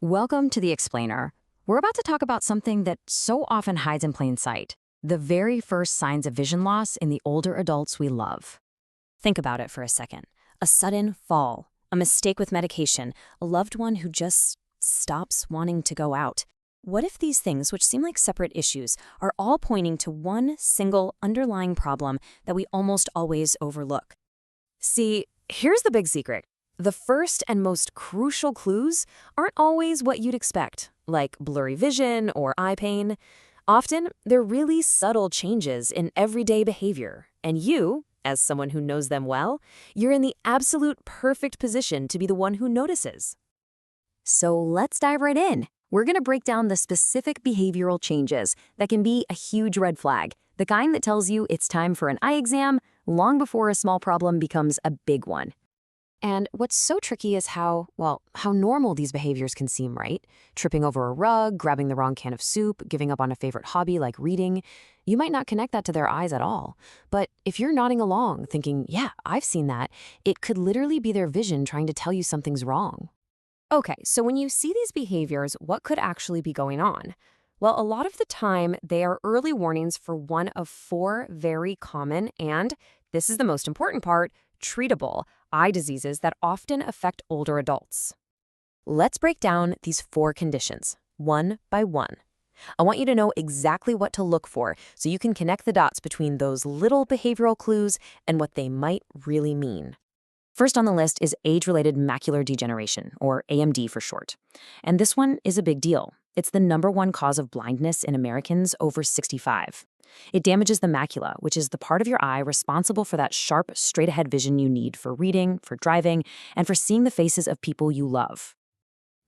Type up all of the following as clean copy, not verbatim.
Welcome to The Explainer. We're about to talk about something that so often hides in plain sight, the very first signs of vision loss in the older adults we love. Think about it for a second. A sudden fall, a mistake with medication, a loved one who just stops wanting to go out. What if these things, which seem like separate issues, are all pointing to one single underlying problem that we almost always overlook? See, here's the big secret. The first and most crucial clues aren't always what you'd expect, like blurry vision or eye pain. Often, they're really subtle changes in everyday behavior, and you, as someone who knows them well, you're in the absolute perfect position to be the one who notices. So let's dive right in. We're going to break down the specific behavioral changes that can be a huge red flag, the kind that tells you it's time for an eye exam long before a small problem becomes a big one. And what's so tricky is how normal these behaviors can seem, right? Tripping over a rug, grabbing the wrong can of soup, giving up on a favorite hobby like reading. You might not connect that to their eyes at all. But if you're nodding along, thinking, yeah, I've seen that, it could literally be their vision trying to tell you something's wrong. Okay, so when you see these behaviors, what could actually be going on? Well, a lot of the time, they are early warnings for one of four very common and, this is the most important part, treatable eye diseases that often affect older adults. Let's break down these four conditions, one by one. I want you to know exactly what to look for so you can connect the dots between those little behavioral clues and what they might really mean. First on the list is age-related macular degeneration, or AMD for short. And this one is a big deal. It's the #1 cause of blindness in Americans over 65. It damages the macula, which is the part of your eye responsible for that sharp, straight-ahead vision you need for reading, for driving, and for seeing the faces of people you love.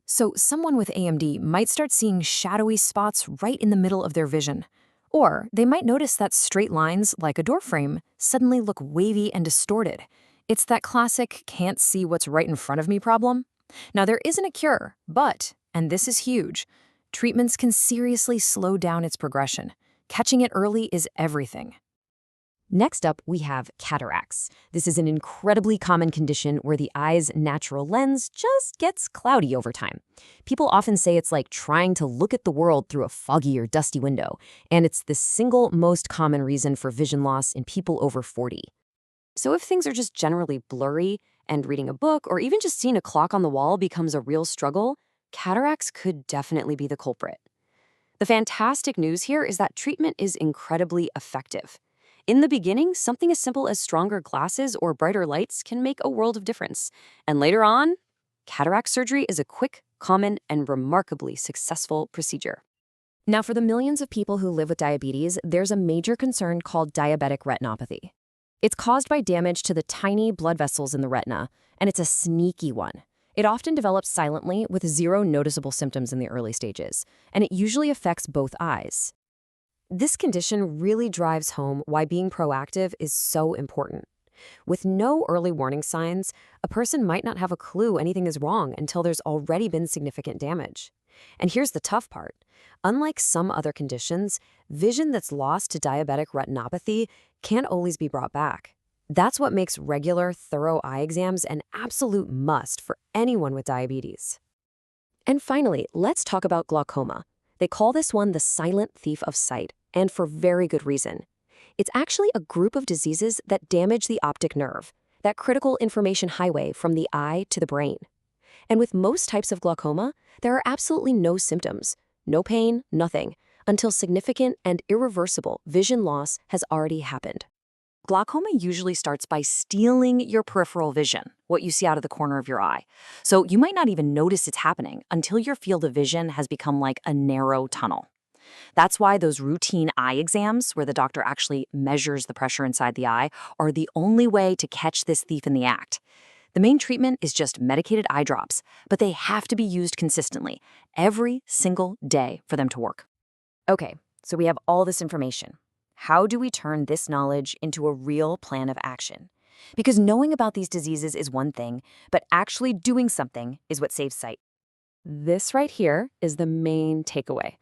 So someone with AMD might start seeing shadowy spots right in the middle of their vision. Or they might notice that straight lines, like a door frame, suddenly look wavy and distorted. It's that classic can't see what's right in front of me problem. Now, there isn't a cure, but, and this is huge, treatments can seriously slow down its progression. Catching it early is everything. Next up, we have cataracts. This is an incredibly common condition where the eye's natural lens just gets cloudy over time. People often say it's like trying to look at the world through a foggy or dusty window, and it's the single most common reason for vision loss in people over 40. So if things are just generally blurry and reading a book or even just seeing a clock on the wall becomes a real struggle, cataracts could definitely be the culprit. The fantastic news here is that treatment is incredibly effective. In the beginning, something as simple as stronger glasses or brighter lights can make a world of difference. And later on, cataract surgery is a quick, common, and remarkably successful procedure. Now, for the millions of people who live with diabetes, there's a major concern called diabetic retinopathy. It's caused by damage to the tiny blood vessels in the retina, and it's a sneaky one. It often develops silently with zero noticeable symptoms in the early stages, and it usually affects both eyes. This condition really drives home why being proactive is so important. With no early warning signs, a person might not have a clue anything is wrong until there's already been significant damage. And here's the tough part. Unlike some other conditions, vision that's lost to diabetic retinopathy can't always be brought back. That's what makes regular, thorough eye exams an absolute must for anyone with diabetes. And finally, let's talk about glaucoma. They call this one the silent thief of sight, and for very good reason. It's actually a group of diseases that damage the optic nerve, that critical information highway from the eye to the brain. And with most types of glaucoma, there are absolutely no symptoms, no pain, nothing, until significant and irreversible vision loss has already happened. Glaucoma usually starts by stealing your peripheral vision, what you see out of the corner of your eye. So you might not even notice it's happening until your field of vision has become like a narrow tunnel. That's why those routine eye exams, where the doctor actually measures the pressure inside the eye, are the only way to catch this thief in the act. The main treatment is just medicated eye drops, but they have to be used consistently, every single day for them to work. Okay, so we have all this information. How do we turn this knowledge into a real plan of action? Because knowing about these diseases is one thing, but actually doing something is what saves sight. This right here is the main takeaway.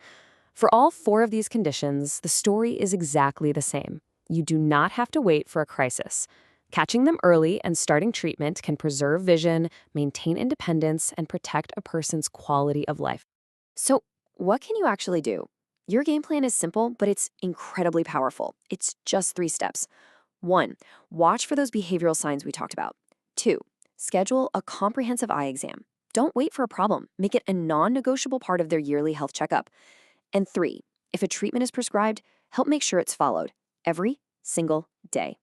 For all four of these conditions, the story is exactly the same. You do not have to wait for a crisis. Catching them early and starting treatment can preserve vision, maintain independence, and protect a person's quality of life. So, what can you actually do? Your game plan is simple, but it's incredibly powerful. It's just 3 steps. 1. Watch for those behavioral signs we talked about. 2. Schedule a comprehensive eye exam. Don't wait for a problem. Make it a non-negotiable part of their yearly health checkup. And 3. If a treatment is prescribed, help make sure it's followed every single day.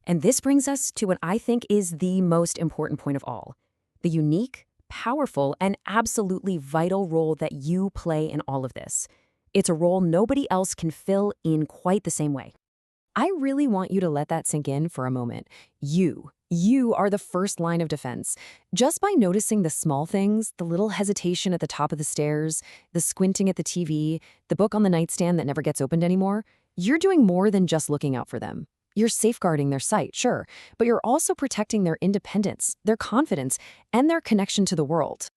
And this brings us to what I think is the most important point of all: the unique, powerful, and absolutely vital role that you play in all of this. It's a role nobody else can fill in quite the same way. I really want you to let that sink in for a moment. You are the first line of defense. Just by noticing the small things, the little hesitation at the top of the stairs, the squinting at the TV, the book on the nightstand that never gets opened anymore, you're doing more than just looking out for them. You're safeguarding their sight, sure, but you're also protecting their independence, their confidence, and their connection to the world.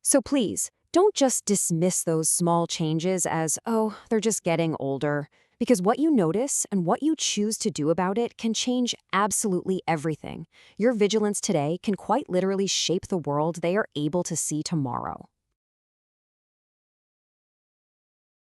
So please, don't just dismiss those small changes as, oh, they're just getting older. Because what you notice and what you choose to do about it can change absolutely everything. Your vigilance today can quite literally shape the world they are able to see tomorrow.